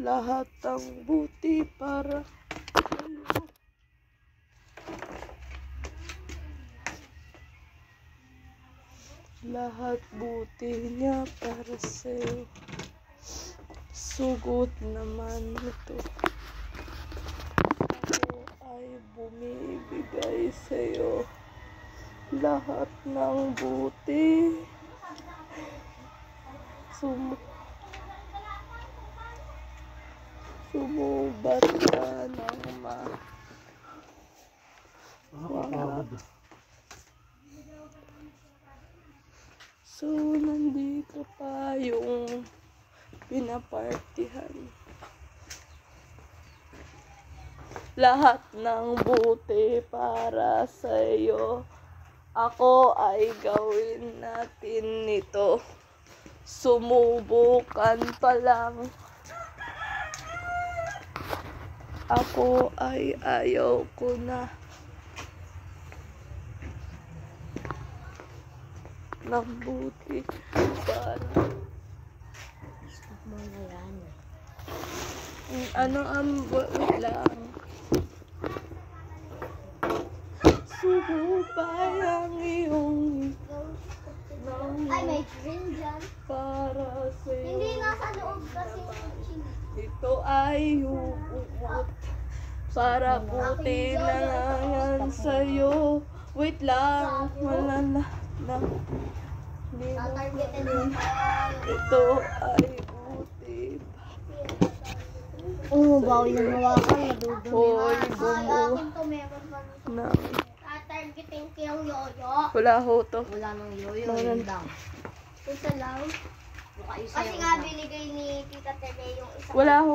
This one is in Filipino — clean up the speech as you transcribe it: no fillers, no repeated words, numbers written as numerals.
lahat ng buti para sa'yo. Lahat buti niya para sa'yo. Sugot naman ito. Ako ay bumibigay sa'yo. Lahat ng buti. Sumubat ka ng So, nandito pa yung pinapartihan. Lahat ng buti para sa'yo. Ako ay gawin natin nito. Sumubukan pa lang. Ako ay ayaw ko na. Ng buti para. Stop mo na yan. Wait lang. Sumubay ang iyong Ay, may green dyan. para sa'yo. Hindi nasa loob kasi yung chili. Ito ay hugot para buti na nga yan sa'yo. Wait lang. Wala na. Tatargetin mo. Ito ay buti. Oo, bawal yung hawakan. Madudumi. Hoy, Akin to meron pa. na. Tatargetin ko yung yoyo. Wala ho to. Wala nang yoyo, Wala. yun lang. Isa lang. Mukha isa Kasi yung nga isa. binigay ni Tita Tere yung isa. Wala ho